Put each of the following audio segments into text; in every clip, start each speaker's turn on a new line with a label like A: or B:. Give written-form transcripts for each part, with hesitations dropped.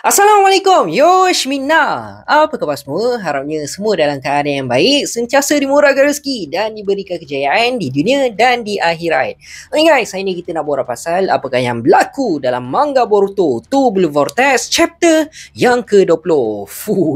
A: Assalamualaikum, Yoshmina. Apa khabar semua? Harapnya semua dalam keadaan yang baik, sentiasa dimurahkan rezeki dan diberikan kejayaan di dunia dan di akhirat. Okay guys, hari ni kita nak borak pasal apakah yang berlaku dalam manga Boruto Two Blue Vortex chapter yang ke-20.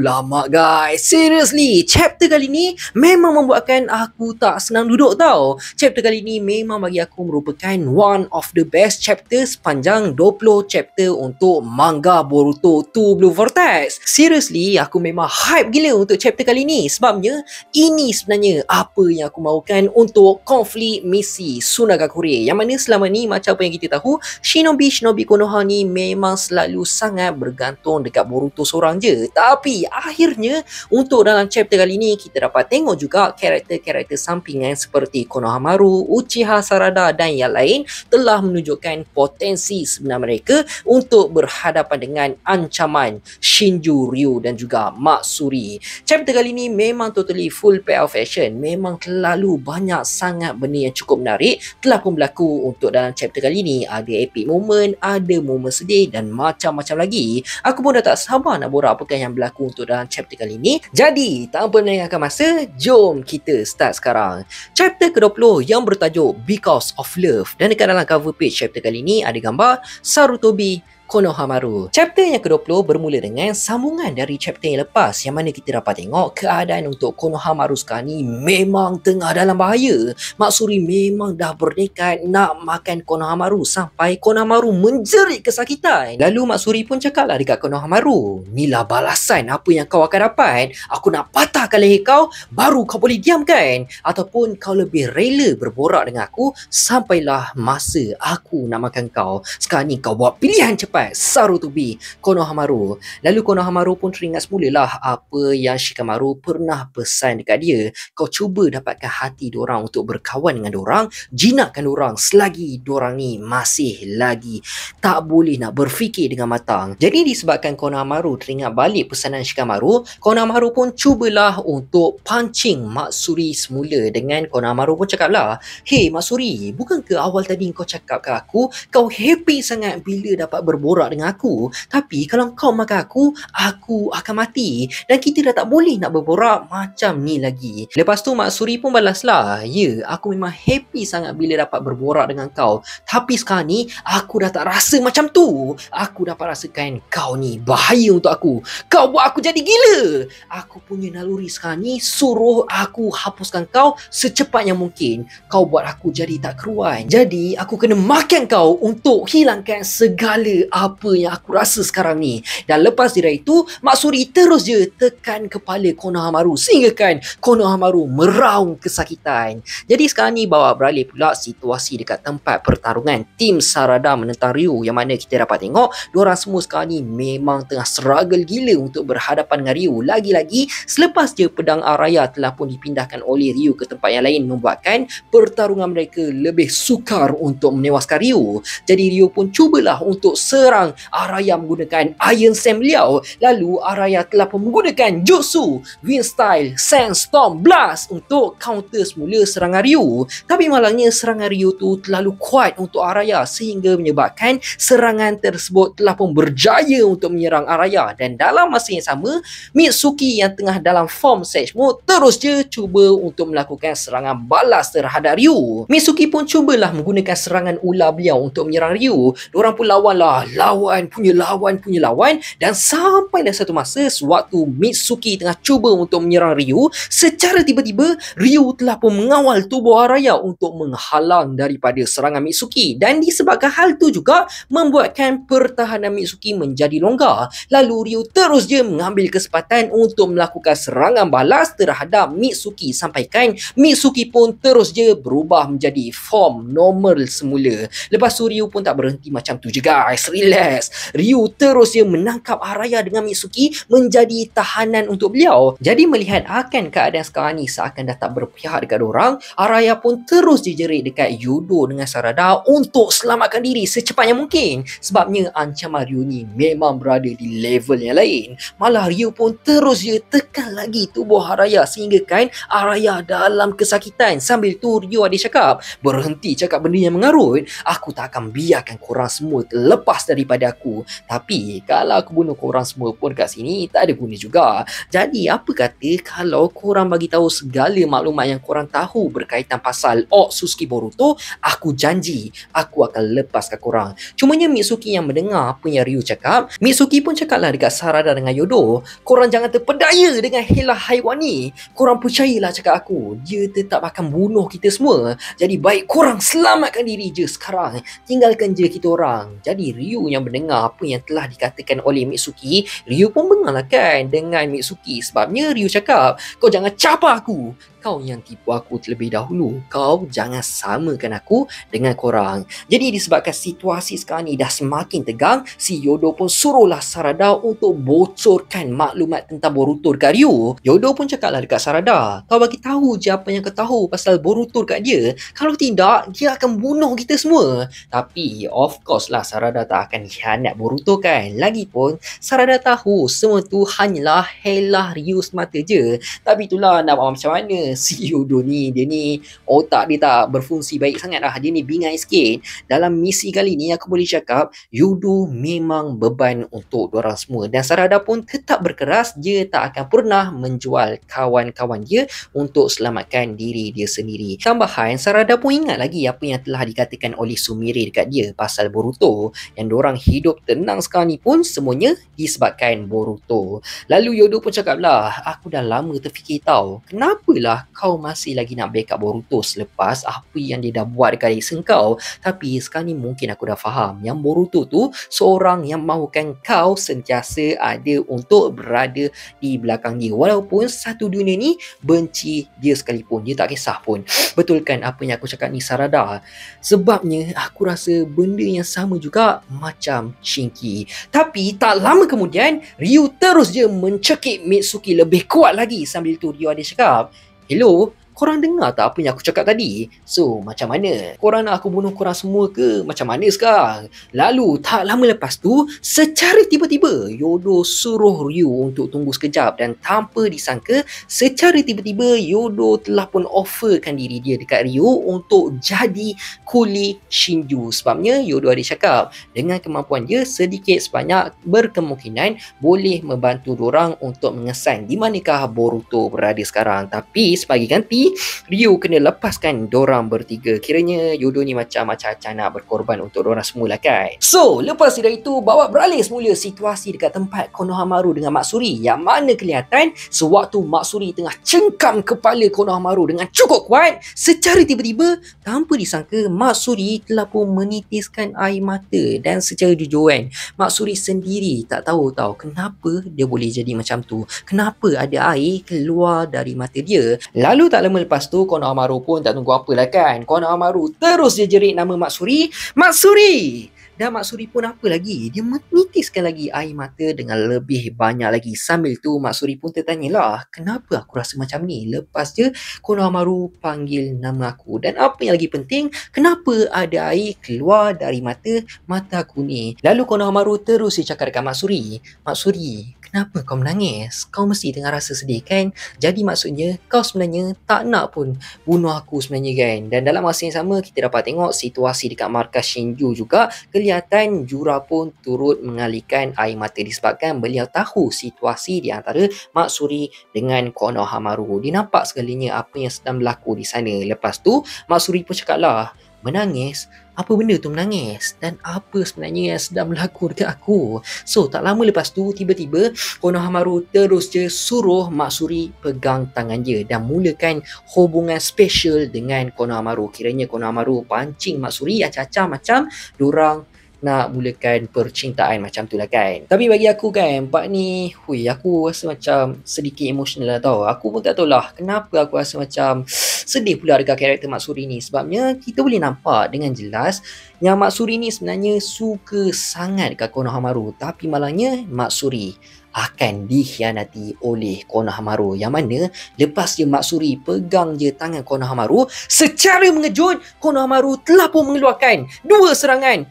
A: Lama guys. Seriously, chapter kali ni memang membuatkan aku tak senang duduk tau. Chapter kali ni memang bagi aku merupakan one of the best chapter sepanjang 20 chapter untuk manga Boruto Two Blue Vortex. Seriously, aku memang hype gila untuk chapter kali ni sebabnya ini sebenarnya apa yang aku mahukan untuk konflik misi Sunagakure, yang mana selama ni macam apa yang kita tahu, Shinobi Konoha ni memang selalu sangat bergantung dekat Boruto seorang je. Tapi akhirnya untuk dalam chapter kali ni kita dapat tengok juga karakter-karakter sampingan seperti Konohamaru, Uchiha Sarada dan yang lain telah menunjukkan potensi sebenar mereka untuk berhadapan dengan ancaman Shinju, Ryu dan juga Matsuri. Chapter kali ni memang totally full payoff action. Memang terlalu banyak sangat benda yang cukup menarik telah pun berlaku untuk dalam chapter kali ni. Ada epic moment, ada moment sedih dan macam-macam lagi. Aku pun dah tak sabar nak borak apakah yang berlaku untuk dalam chapter kali ni. Jadi, tanpa melengahkan masa, jom kita start sekarang. Chapter ke-20 yang bertajuk Because of Love, dan dekat dalam cover page chapter kali ni ada gambar Sarutobi Konohamaru. Chapter yang ke-20 bermula dengan sambungan dari chapter yang lepas, yang mana kita dapat tengok keadaan untuk Konohamaru sekarang ni memang tengah dalam bahaya. Matsuri memang dah berdekat nak makan Konohamaru sampai Konohamaru menjerit kesakitan. Lalu Matsuri pun cakaplah dekat Konohamaru, "Inilah balasan apa yang kau akan dapat. Aku nak patahkan leher kau, baru kau boleh diam kan? Ataupun kau lebih rela berborak dengan aku sampailah masa aku nak makan kau. Sekarang ni kau buat pilihan cepat, Sarutobi Konohamaru." Lalu Konohamaru pun teringat semula lah apa yang Shikamaru pernah pesan dekat dia. Kau cuba dapatkan hati diorang untuk berkawan dengan diorang, jinakkan diorang selagi diorang ni masih lagi tak boleh nak berfikir dengan matang. Jadi disebabkan Konohamaru teringat balik pesanan Shikamaru, Konohamaru pun cubalah untuk pancing Matsuri semula. Dengan Konohamaru pun cakap lah, "Hey Matsuri, bukankah awal tadi kau cakap ke aku kau happy sangat bila dapat berborak dengan aku? Tapi kalau kau makan aku akan mati. Dan kita dah tak boleh nak berborak macam ni lagi." Lepas tu Matsuri pun balas lah, "Ya, aku memang happy sangat bila dapat berborak dengan kau. Tapi sekarang ni aku dah tak rasa macam tu. Aku dapat rasakan kau ni bahaya untuk aku. Kau buat aku jadi gila. Aku punya naluri sekarang ni suruh aku hapuskan kau secepat yang mungkin. Kau buat aku jadi tak keruan. Jadi aku kena makan kau untuk hilangkan segala apa yang aku rasa sekarang ni." Dan lepas dari itu, Matsuri terus je tekan kepala Konohamaru sehinggakan Konohamaru meraung kesakitan. Jadi sekarang ni bawa beralih pula situasi dekat tempat pertarungan tim Sarada menentang Ryu, yang mana kita dapat tengok diorang semua sekarang ni memang tengah struggle gila untuk berhadapan dengan Ryu. Lagi-lagi selepas je pedang Araya telah pun dipindahkan oleh Ryu ke tempat yang lain, membuatkan pertarungan mereka lebih sukar untuk menewaskan Ryu. Jadi Ryu pun cubalah untuk serang Araya menggunakan Iron Sam beliau. Lalu Araya telah pun menggunakan jutsu Wind Style Sandstorm Blast untuk counter semula serangan Ryu. Tapi malangnya serangan Ryu tu terlalu kuat untuk Araya sehingga menyebabkan serangan tersebut telah pun berjaya untuk menyerang Araya. Dan dalam masa yang sama, Mitsuki yang tengah dalam form Sage Mode terus je cuba untuk melakukan serangan balas terhadap Ryu. Mitsuki pun cubalah menggunakan serangan ular beliau untuk menyerang Ryu. Diorang pun lawan punya lawan, dan sampailah satu masa sewaktu Mitsuki tengah cuba untuk menyerang Ryu, secara tiba-tiba Ryu telah pun mengawal tubuh Araya untuk menghalang daripada serangan Mitsuki. Dan disebabkan hal tu juga membuatkan pertahanan Mitsuki menjadi longgar. Lalu Ryu terus je mengambil kesempatan untuk melakukan serangan balas terhadap Mitsuki, sampaikan Mitsuki pun terus je berubah menjadi form normal semula. Lepas tu Ryu pun tak berhenti macam tu je guys. relax. Ryu terus dia menangkap Araya dengan Mitsuki menjadi tahanan untuk beliau. Jadi melihat akan keadaan sekarang ni seakan dah tak berpihak dekat orang, Araya pun terus dijerit dekat Yodo dengan Sarada untuk selamatkan diri secepatnya mungkin. Sebabnya ancaman Ryu ni memang berada di level yang lain. Malah Ryu pun terus dia tekan lagi tubuh Araya sehingga kan Araya dalam kesakitan. Sambil tu Ryu ada cakap, berhenti cakap benda yang mengarut. Aku tak akan biarkan korang semua terlepas daripada aku. Tapi kalau aku bunuh korang semua pun kat sini tak ada guna juga. Jadi apa kata kalau korang bagi tahu segala maklumat yang korang tahu berkaitan pasal Otsutsuki Boruto, aku janji aku akan lepaskan korang. Cumanya Mitsuki yang mendengar apa yang Ryu cakap, Mitsuki pun cakaplah dekat Sarada dengan Yodo, korang jangan terpedaya dengan helah haiwan ni. Korang percayalah cakap aku, dia tetap akan bunuh kita semua. Jadi baik korang selamatkan diri je sekarang. Tinggalkan je kita orang. Jadi Ryu yang mendengar apa yang telah dikatakan oleh Mitsuki, Ryu pun bengarlah kan dengan Mitsuki. Sebabnya Ryu cakap, kau jangan capa aku. Kau yang tipu aku terlebih dahulu. Kau jangan samakan aku dengan korang. Jadi disebabkan situasi sekarang ni dah semakin tegang, si Yodo pun suruhlah Sarada untuk bocorkan maklumat tentang Boruto dekat Ryu. Yodo pun cakaplah dekat Sarada, kau bagi tahu je apa yang kau tahu pasal Boruto dekat dia. Kalau tidak, dia akan bunuh kita semua. Tapi of course lah Sarada tak akan hianat Boruto kan. Lagipun Sarada tahu semua tu hanyalah helah Ryu semata je. Tapi itulah nak buat macam mana. Si Yodo ni, dia ni otak dia tak berfungsi baik sangat lah. Dia ni bingai sikit. Dalam misi kali ni aku boleh cakap Yodo memang beban untuk diorang semua. Dan Sarada pun tetap berkeras, dia tak akan pernah menjual kawan-kawan dia untuk selamatkan diri dia sendiri. Tambahan, Sarada pun ingat lagi apa yang telah dikatakan oleh Sumire dekat dia pasal Boruto. Yang diorang hidup tenang sekarang ni pun semuanya disebabkan Boruto. Lalu Yodo pun cakap lah, aku dah lama terfikir tau, kenapalah kau masih lagi nak backup Boruto selepas apa yang dia dah buat dekat adik kau. Tapi sekarang ni mungkin aku dah faham yang Boruto tu seorang yang mahukan kau sentiasa ada untuk berada di belakang dia. Walaupun satu dunia ni benci dia sekalipun, dia tak kisah pun. Betul kan apa yang aku cakap ni Sarada? Sebabnya aku rasa benda yang sama juga macam Shinki. Tapi tak lama kemudian Ryu terus je mencekik Mitsuki lebih kuat lagi. Sambil tu Ryu ada cakap, hello, korang dengar tak apa yang aku cakap tadi? So, macam mana? Korang nak aku bunuh korang semua ke? Macam mana sekarang? Lalu, tak lama lepas tu, secara tiba-tiba, Yodo suruh Ryu untuk tunggu sekejap. Dan tanpa disangka, secara tiba-tiba, Yodo telah pun offerkan diri dia dekat Ryu untuk jadi kuli Shinju. Sebabnya, Yodo ada cakap, dengan kemampuan dia, sedikit sebanyak berkemungkinan boleh membantu dorang untuk mengesan di manakah Boruto berada sekarang. Tapi, sebagai ganti, Ryu kena lepaskan dorang bertiga. Kiranya Yodo ni macam nak berkorban untuk dorang semula kan. So, lepas dari itu, bawa beralih semula situasi dekat tempat Konohamaru dengan Matsuri. Yang mana kelihatan sewaktu Matsuri tengah cengkam kepala Konohamaru dengan cukup kuat, secara tiba-tiba, tanpa disangka, Matsuri telah pun menitiskan air mata. Dan secara jujur kan, Matsuri sendiri tak tahu tau kenapa dia boleh jadi macam tu. Kenapa ada air keluar dari mata dia. Lalu tak lama lepas tu, Konohamaru pun tak tunggu apa lah kan. Konohamaru terus dia jerit nama Matsuri, Matsuri! Dan Matsuri pun apa lagi, dia menitiskan lagi air mata dengan lebih banyak lagi. Sambil tu Matsuri pun tertanyalah, kenapa aku rasa macam ni? Lepas je Konohamaru panggil nama aku. Dan apa yang lagi penting, kenapa ada air keluar dari mata aku ni? Lalu Konohamaru terus dia cakap dekat Matsuri, Matsuri, kenapa kau menangis? Kau mesti tengah rasa sedih kan? Jadi maksudnya kau sebenarnya tak nak pun bunuh aku sebenarnya kan? Dan dalam masa yang sama kita dapat tengok situasi dekat markas Shinju juga. Kelihatan Jura pun turut mengalihkan air mata disebabkan beliau tahu situasi di antara Matsuri dengan Konohamaru. Dia nampak segalanya apa yang sedang berlaku di sana. Lepas tu Matsuri pun cakap lah, menangis? Apa benda tu menangis? Dan apa sebenarnya yang sedang berlaku dekat aku? So, tak lama lepas tu, tiba-tiba Konohamaru terus je suruh Matsuri pegang tangan dia dan mulakan hubungan special dengan Konohamaru. Kiranya Konohamaru pancing Matsuri acah-acah macam dorang nak mulakan percintaan macam tu lah kan. Tapi bagi aku kan, part ni aku rasa macam sedikit emotional lah tau. Aku pun tak tahu lah kenapa aku rasa macam sedih pula dekat karakter Mak Suri ni. Sebabnya kita boleh nampak dengan jelas yang Mak Suri ni sebenarnya suka sangat dekat Konohamaru. Tapi malangnya Mak Suri akan dikhianati oleh Konohamaru, yang mana lepas je Mak Suri pegang je tangan Konohamaru, secara mengejut Konohamaru telah pun mengeluarkan 2 serangan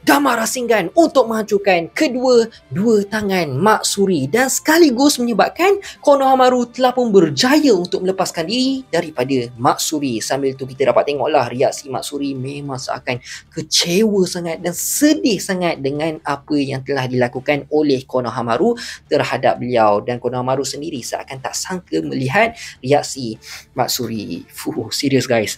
A: Dama Rasengan untuk menghancurkan kedua tangan Mak Suri, dan sekaligus menyebabkan Konohamaru telah pun berjaya untuk melepaskan diri daripada Mak Suri. Sambil tu kita dapat tengoklah reaksi Mak Suri memang seakan kecewa sangat dan sedih sangat dengan apa yang telah dilakukan oleh Konohamaru terhadap beliau, dan Konohamaru sendiri seakan tak sangka melihat reaksi Mak Suri. Serius guys.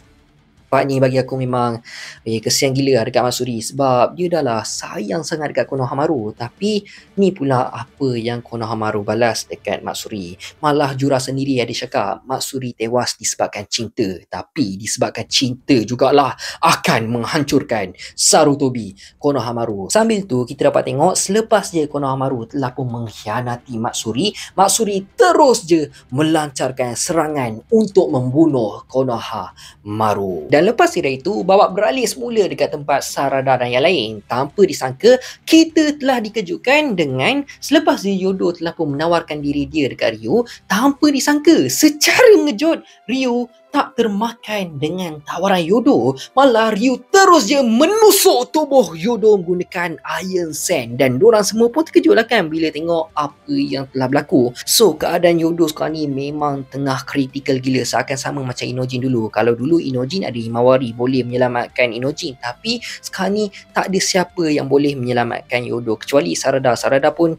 A: Part ni bagi aku memang kesian gila dekat Mak Suri, sebab dia dah lah sayang sangat dekat Konohamaru. Tapi ni pula apa yang Konohamaru balas dekat Mak Suri. Malah Jura sendiri ada cakap Mak Suri tewas disebabkan cinta, tapi disebabkan cinta jugalah akan menghancurkan Sarutobi Konohamaru. Sambil tu kita dapat tengok selepas je Konohamaru telah pun mengkhianati Mak Suri terus je melancarkan serangan untuk membunuh Konohamaru. Dan lepas dari itu, babak beralih semula dekat tempat Sarada dan yang lain. Tanpa disangka, kita telah dikejutkan dengan selepas Yodo telah pun menawarkan diri dia dekat Ryu. Tanpa disangka, secara mengejut, Ryu tak termakan dengan tawaran Yodo. Malah Ryu terus je menusuk tubuh Yodo menggunakan Iron Sand. Dan diorang semua pun terkejut lah kan bila tengok apa yang telah berlaku. So keadaan Yodo sekarang ni memang tengah kritikal gila, seakan sama macam Inojin dulu. Kalau dulu Inojin ada Himawari boleh menyelamatkan Inojin, tapi sekarang ni tak ada siapa yang boleh menyelamatkan Yodo kecuali Sarada. Sarada pun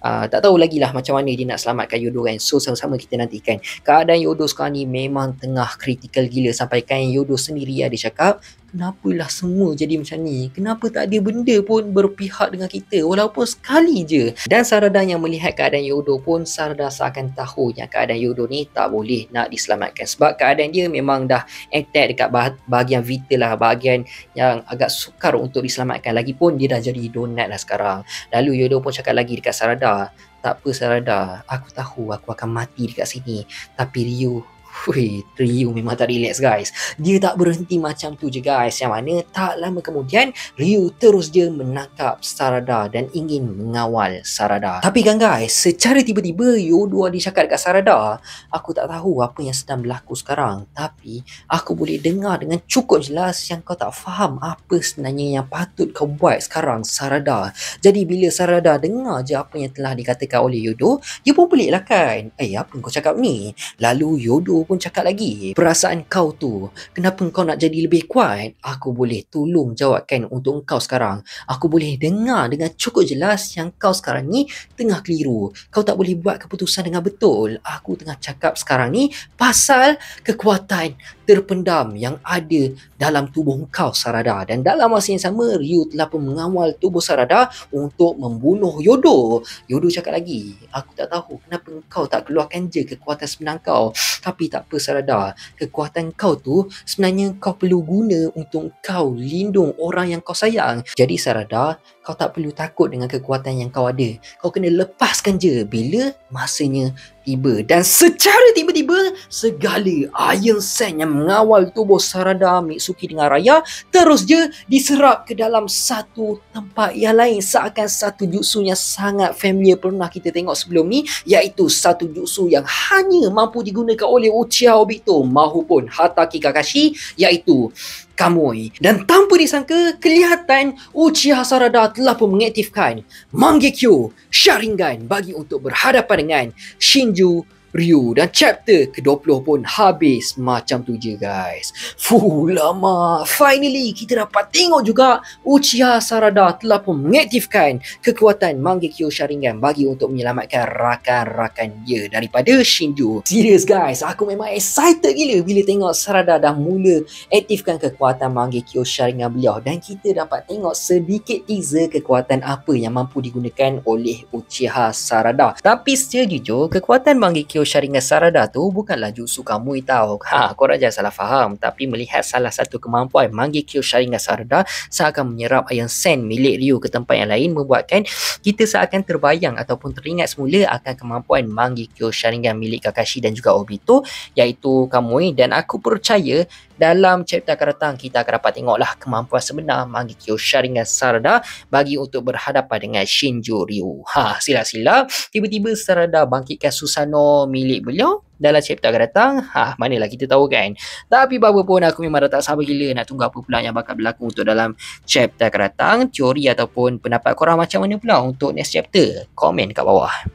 A: tak tahu lagi lah macam mana dia nak selamatkan Yodo kan. So sama-sama kita nantikan. Keadaan Yodo sekarang ni memang tengah kritikal gila, sampaikan Yodo sendiri ada cakap, kenapalah semua jadi macam ni? Kenapa tak ada benda pun berpihak dengan kita walaupun sekali je? Dan Sarada yang melihat keadaan Yodo pun, Sarada seakan tahu yang keadaan Yodo ni tak boleh nak diselamatkan, sebab keadaan dia memang dah attack dekat bahagian vital lah, bahagian yang agak sukar untuk diselamatkan. Lagipun dia dah jadi donat lah sekarang. Lalu Yodo pun cakap lagi dekat Sarada, tak apa Sarada, aku tahu aku akan mati dekat sini, tapi Ryu memang tak relax guys. Dia tak berhenti macam tu je guys, yang mana tak lama kemudian Ryu terus je menangkap Sarada dan ingin mengawal Sarada. Tapi kan guys, secara tiba-tiba Yodo ada cakap dekat Sarada, aku tak tahu apa yang sedang berlaku sekarang, tapi aku boleh dengar dengan cukup jelas yang kau tak faham apa sebenarnya yang patut kau buat sekarang Sarada. Jadi bila Sarada dengar je apa yang telah dikatakan oleh Yodo, dia pun pelik lah kan. Apa kau cakap ni? Lalu Yodo pun cakap lagi, perasaan kau tu, kenapa kau nak jadi lebih kuat? Aku boleh tolong jawabkan untuk kau sekarang. Aku boleh dengar dengan cukup jelas yang kau sekarang ni tengah keliru. Kau tak boleh buat keputusan dengan betul. Aku tengah cakap sekarang ni pasal kekuatan terpendam yang ada dalam tubuh kau Sarada. Dan dalam masa yang sama, Ryu telah pun mengawal tubuh Sarada untuk membunuh Yodo. Yodo cakap lagi, aku tak tahu kenapa kau tak keluarkan je kekuatan sebenar kau. Tapi tak apa Sarada, kekuatan kau tu sebenarnya kau perlu guna untuk kau lindung orang yang kau sayang. Jadi Sarada, kau tak perlu takut dengan kekuatan yang kau ada. Kau kena lepaskan je bila masanya tiba. Dan secara tiba-tiba, segala Iron Sand yang mengawal tubuh Sarada, Mitsuki dengan Raya terus je diserap ke dalam satu tempat yang lain, seakan satu jutsu yang sangat familiar pernah kita tengok sebelum ni, iaitu satu jutsu yang hanya mampu digunakan oleh Uchiha Obito mahupun Hatake Kakashi, iaitu Kamui. Dan tanpa disangka, kelihatan Uchiha Sarada telah pun mengaktifkan Mangekyo Sharingan bagi untuk berhadapan dengan Shinju Ryu. Dan chapter ke-20 pun habis macam tu je guys. Lama. Finally kita dapat tengok juga Uchiha Sarada telah pun mengaktifkan kekuatan Mangekyo Sharingan bagi untuk menyelamatkan rakan-rakan dia daripada Shinju. Serius guys, aku memang excited gila bila tengok Sarada dah mula aktifkan kekuatan Mangekyo Sharingan beliau. Dan kita dapat tengok sedikit teaser kekuatan apa yang mampu digunakan oleh Uchiha Sarada. Tapi secara jujur, kekuatan Mangekyo Mangekyo Sharingan Sarada tu bukanlah jutsu Kamui tau. Korang jangan salah faham. Tapi melihat salah satu kemampuan Mangekyo Sharingan Sarada seakan menyerap Iron Sen milik Ryu ke tempat yang lain, membuatkan kita seakan terbayang ataupun teringat semula akan kemampuan Mangekyo Sharingan milik Kakashi dan juga Obito, iaitu Kamui. Dan aku percaya dalam chapter akan datang kita akan dapat tengoklah kemampuan sebenar Mangekyo Sharingan Sarada bagi untuk berhadapan dengan Shinjo Ryu. Sila-sila tiba-tiba Sarada bangkitkan Susanoo milik beliau dalam chapter akan datang. Manalah kita tahu kan. Tapi apa pun aku memang dah tak sabar gila nak tunggu apa pula yang bakal berlaku untuk dalam chapter akan datang. Teori ataupun pendapat korang macam mana pula untuk next chapter? Komen kat bawah.